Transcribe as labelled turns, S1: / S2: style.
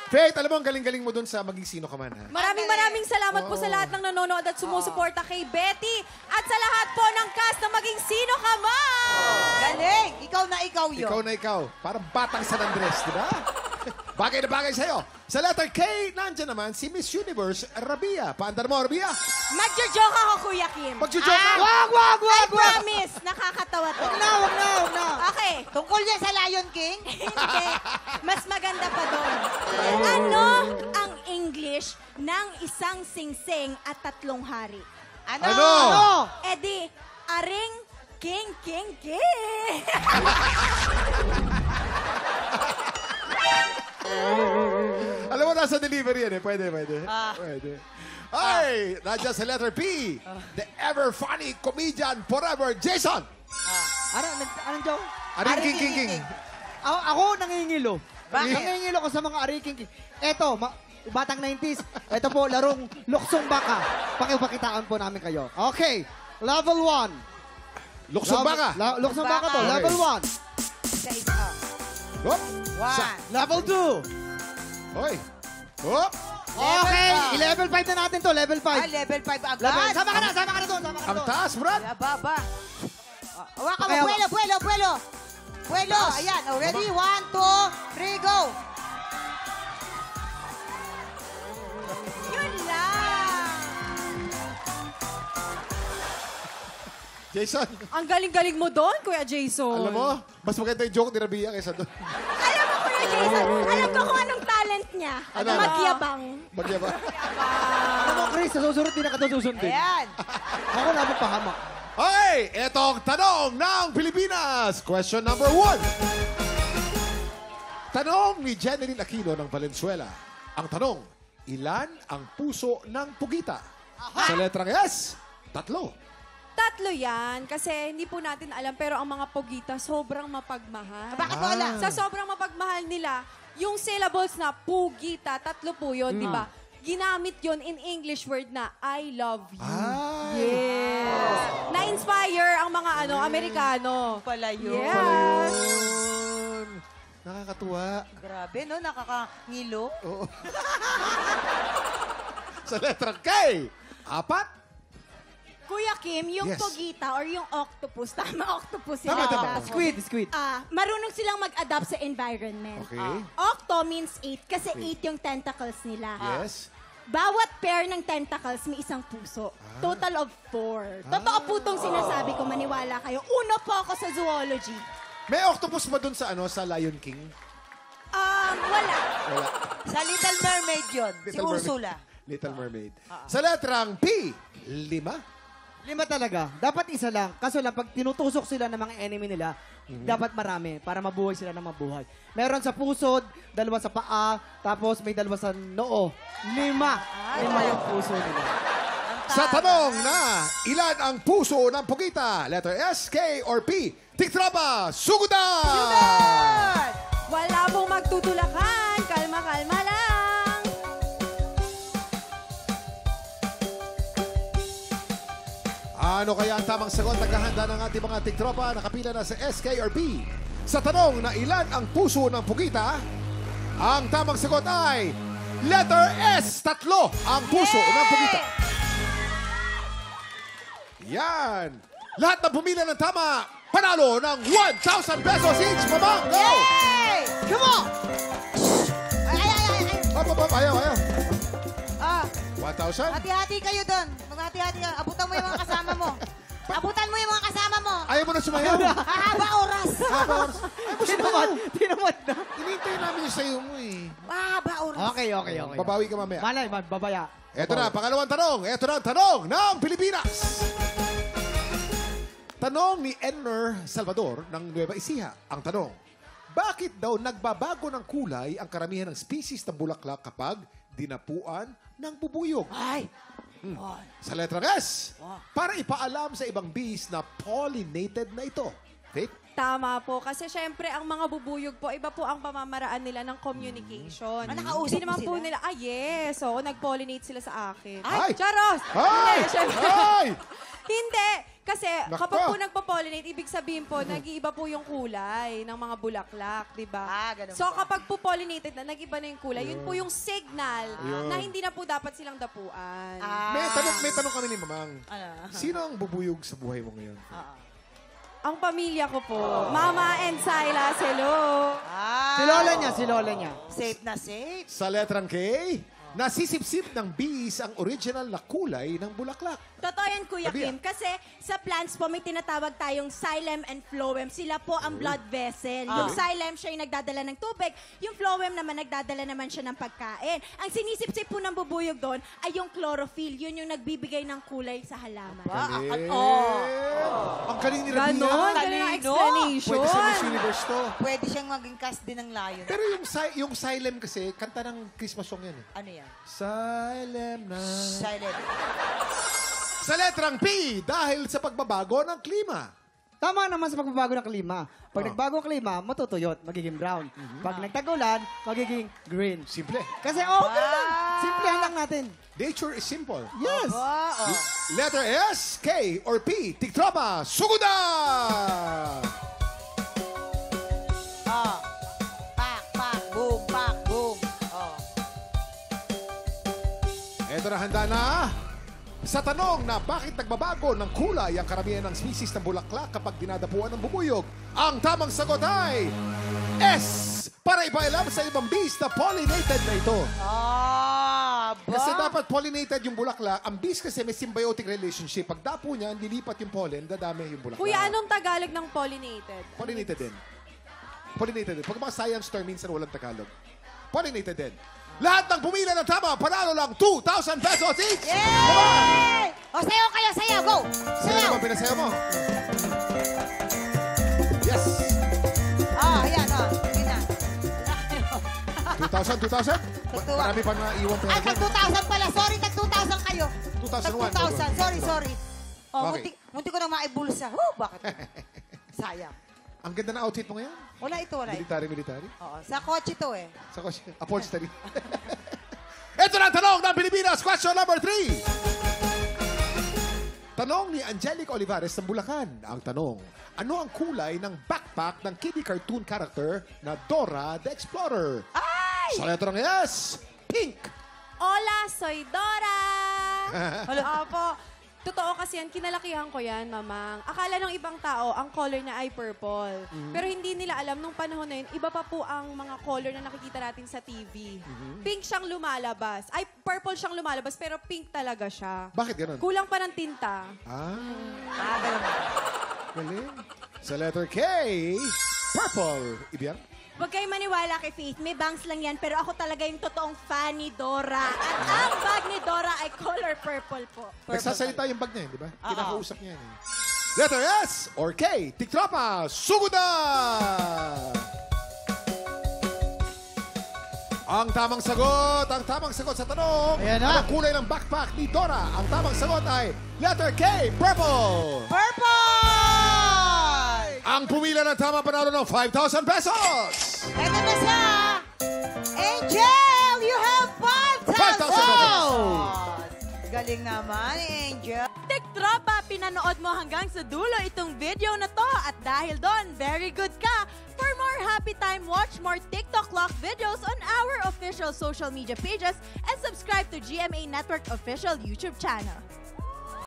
S1: Faith, alam mo, ang galing-galing mo dun sa maging sino ka man, ha?
S2: Maraming salamat po sa lahat ng nanonood at sumusuporta kay Betty at sa lahat po ng cast na maging sino ka man!
S3: Galing! Ikaw na ikaw yun.
S1: Ikaw na ikaw. Parang batang San Andres, di ba? Bagay na bagay sa'yo. Sa letter K, nandyan naman si Miss Universe, Rabia. Paandar mo, Rabia?
S2: Magjo-joke ako, Kuya Kim.
S1: Magjo-joke ka.
S3: Wag!
S2: I promise, nakakatawa to.
S3: Wag na.
S2: Okay.
S3: Tungkol yan sa Lion King?
S2: Hindi. Mas maganda pa doon. Ano ang English ng isang singsing at tatlong hari?
S1: Ano?
S2: E di, aring king.
S1: Alam mo, nasa delivery yan eh. Pwede. Ay, nandiyan sa letter P. The ever funny comedian forever, Jason.
S4: Anong joke?
S1: Aring king.
S4: Ako nangingilo.
S3: Bakit?
S4: Nangingilo ko sa mga ariking. Eto, batang 90s. Ito po, larong luksong baka. Pakipakitaan po namin kayo. Okay, level 1.
S1: Luksong baka.
S4: Luksong baka to,
S1: Okay.
S4: level 1.
S3: Sa isa.
S1: Hop.
S3: One.
S4: Level 2.
S1: Hoy. Hop.
S4: Okay, level 5 na natin to, level 5.
S3: Level 5 agad.
S4: Sama ka na doon.
S1: Ang taas, Brad.
S3: Baba. Hawakan
S4: Okay,
S3: mo, buwelo. Buwelo. Ayan. Oh, ready? 1, 2, 3, go.
S2: Yun lang.
S1: Jason,
S2: Ang galing-galing mo doon, Kuya Jason.
S1: alam mo, mas maganda yung joke ni Rabia kaysa doon.
S2: Alam mo, Kuya Jason, alam ko kung anong talent niya.
S1: Ano?
S2: Magyabang.
S1: Bagya ba?
S4: Ano mo, Chris, sa susunod, di na ka susundin.
S3: Ayan.
S4: Ako na pahamak.
S1: Okay, etong tanong ng Pilipinas. Question number 1. Tanong ni Jeneline Aquino ng Valenzuela. Ang tanong, ilan ang puso ng pugita? Sa letrang S, 3.
S2: Tatlo yan, kasi hindi po natin alam, pero ang mga pugita sobrang mapagmahal.
S3: Bakit mo alam?
S2: Sa sobrang mapagmahal nila, yung syllables na pugita, 3 po yun, di ba? Ginamit yon in English word na I love you. Yes. Na-inspire ang mga Amerikano.
S3: Pala yun.
S2: Yes.
S1: Nakakatuwa.
S3: Grabe, no? Nakakangilo.
S1: Sa letrang K, 4.
S2: Kuya Kim, yung
S1: Yes.
S2: pugita or yung octopus, tama octopus
S1: Tama,
S2: sila.
S1: tama.
S4: Squid.
S2: Marunong silang mag-adapt sa environment.
S1: Okay.
S2: Octo means 8 kasi 8 yung tentacles nila.
S1: Yes.
S2: Bawat pair ng tentacles may isang puso. Total of 4. Totoo po itong sinasabi ko, maniwala kayo. Uno po ako sa zoology.
S1: May octopus ba dun sa sa Lion King?
S2: Wala.
S1: Wala.
S3: Sa Little Mermaid yun. Si
S1: Little Mermaid.
S3: Ursula.
S1: Little Mermaid. Sa letrang P, 5.
S4: 5 talaga. Dapat isa lang. Kaso lang, pag tinutusok sila ng mga enemy nila, dapat marami para mabuhay sila ng mabuhay. Meron sa pusod, 2 sa paa, tapos may 2 sa noo. 5. 5 yung puso nila.
S1: Sa tanong na ilan ang puso ng pugita? Letter S, K, or P? Tiktropa, sugudan!
S2: Wala pong magtutulakan. Kalma lang.
S1: Ano kaya ang tamang sagot? Naghahanda ng ating mga tiktropa. Nakapila na sa S, K, or P. Sa tanong na ilan ang puso ng pugita? Ang tamang sagot ay letter S, 3 ang puso ng pugita. Yan. Lahat ng pumila ng tama, panalo ng 1,000 pesos each. Mamang, go!
S3: Hey! Come on! Ay.
S1: Hop, ayaw.
S3: Ah,
S1: 1,000?
S3: hati-hati kayo doon. Maghati-hati ka. Abutan mo yung mga kasama mo. Abutan mo yung mga kasama mo.
S1: Ayaw mo na sumayaw.
S3: Hahaba oras.
S4: Tinamad na.
S1: Inintay namin yung sayo mo eh.
S3: Mahaba oras.
S4: Okay.
S1: Babawi ka mamaya.
S4: Malay, babaya.
S1: Ito na, pangalawang tanong. Ito na ang tanong ng Pilipinas. Tanong ni Enner Salvador ng Nueva Ecija. Ang tanong, bakit daw nagbabago ng kulay ang karamihan ng species ng bulaklak kapag dinapuan ng bubuyog?
S3: Ay.
S1: Sa letrang S, para ipaalam sa ibang bees na pollinated na ito. Fake?
S2: Tama po. Kasi syempre, ang mga bubuyog po, iba po ang pamamaraan nila ng communication.
S3: nakausap
S2: Hindi naman
S3: mo
S2: po
S3: sila?
S2: nila, yes. So, nag-pollinate sila sa akin.
S1: Ay!
S2: Charos!
S1: Ay!
S2: Hindi, syempre.
S1: Ay!
S2: Hindi. Kasi
S1: Nako.
S2: kapag po nagpo-pollinate, ibig sabihin po, nag-iiba po yung kulay ng mga bulaklak, di ba?
S3: Ganun
S2: So
S3: po.
S2: kapag po pollinated na, nag-iba na yung kulay, yun po yung signal
S1: Ayun.
S2: na hindi na po dapat silang dapuan.
S1: May tanong kami ni Mamang.
S3: Ano?
S1: Sino ang bubuyog sa buhay mo ngayon?
S2: Ang pamilya ko po, Mama and Silas, hello!
S4: Si Lola niya, si Lola niya.
S3: Safe na safe.
S1: Sa letrang K, nasisip-sip ng bees ang original na kulay ng bulaklak.
S5: Totoo yan, Kuya
S1: Sabi
S5: Kim. Kasi sa plants po, may tinatawag tayong xylem and phloem. Sila po ang blood vessel. Yung xylem, siya yung nagdadala ng tubig. Yung phloem naman, nagdadala naman siya ng pagkain. Ang sinisip-sip po ng bubuyog doon ay yung chlorophyll. Yun yung nagbibigay ng kulay sa halaman.
S1: Galing.
S3: Oh.
S1: Ang galing ni Rabia.
S2: Ganon, ganon ang
S3: Talino.
S2: explanation.
S1: Pwede sa Miss Universe to.
S3: Pwede siyang maging cast din ng lion.
S1: Pero yung Xylem kasi, kanta ng Christmas song yan eh.
S3: Ano yan?
S1: Xylem na.
S3: Silent.
S1: Sa letrang P, dahil sa pagbabago ng klima.
S4: Tama naman sa pagbabago ng klima. Pag nagbago ang klima, matutuyot, magiging brown. Pag nagtagulan, magiging green.
S1: Simple.
S4: Kasi okay lang. Simplihan lang natin.
S1: Nature is simple.
S4: Yes.
S1: Letter S, K, or P, tiktropa, suguda!
S3: Pak, pak, boom, pak, boom.
S1: Eto na, handa na. Sa tanong na bakit nagbabago ng kulay ang karamihan ng species ng bulaklak kapag dinadapuan ng bubuyog, ang tamang sagot ay S. Para ipailam sa ibang bees na pollinated na ito. Kasi dapat pollinated yung bulaklak. Ang bees kasi may symbiotic relationship. Pag dapo niya, nilipat yung pollen, dadami yung bulaklak.
S2: Kuya, anong Tagalog ng pollinated?
S1: Pollinated din. Pollinated din. Pag mga science term, minsan walang Tagalog. Pollinated din. Lahat ng pumila ng tama, panalo lang 2,000 pesos each!
S3: Yay! O, sayaw kayo, sayaw. Go!
S1: Sino
S3: Sayaw.
S1: naman pinasayaw mo? Yes!
S3: Ayan, Yun na.
S1: 2,000, 2,000?
S3: Tagtuwa.
S1: Marami pa na iwan pera
S3: Ay,
S1: dyan.
S3: tag 2,000 pala. Sorry, tag 2,000 kayo.
S1: 2001.
S3: Tag 2,000. Sorry. Oh,
S1: Okay.
S3: munti ko na maibulsa. Bakit? Sayang.
S1: Ang ganda ng outfit mo ngayon.
S3: Wala ito.
S1: Military.
S3: Oo, sa kotse to eh.
S1: Sa kotse. Upholstery. Ito na ang tanong ng Pilipinas. Question number 3. Tanong ni Angelica Olivares ng Bulacan. Ang tanong, ano ang kulay ng backpack ng kiddie cartoon character na Dora the Explorer?
S3: Ay!
S1: Sa letrang S, pink.
S2: Hola, soy Dora! Opo. Totoo kasi yan, kinalakihan ko yan, mamang. Akala ng ibang tao, ang color na ay purple. Pero hindi nila alam, nung panahon na yun, iba pa po ang mga color na nakikita natin sa TV. Pink siyang lumalabas. Ay, purple siyang lumalabas, pero pink talaga siya.
S1: Bakit ganun?
S2: Kulang pa ng tinta.
S3: Ganun.
S1: Galing. Sa letter K, purple. Ibig
S5: Huwag kayo maniwala kay Faith. May bangs lang yan, pero ako talaga yung totoong fan ni Dora. At ang bag ni Dora ay color purple po.
S1: nagsasalita yung bag niya, di ba? Kinakausap niya yan. Letter S or K, tiktropa, suguda! Ang tamang sagot sa tanong,
S4: Ayan na.
S1: anong kulay ng backpack ni Dora? Ang tamang sagot ay letter K, purple!
S3: Purple!
S1: Ang pumila ng tama panalo ng 5,000 pesos!
S3: Ito na siya! Angel! You have 5,000
S1: pesos!
S3: Galing naman, Angel.
S5: Tiktropa, pinanood mo hanggang sa dulo itong video na to. At dahil doon, very good ka. For more happy time, watch more TikTok Lock videos on our official social media pages and subscribe to GMA Network official YouTube channel.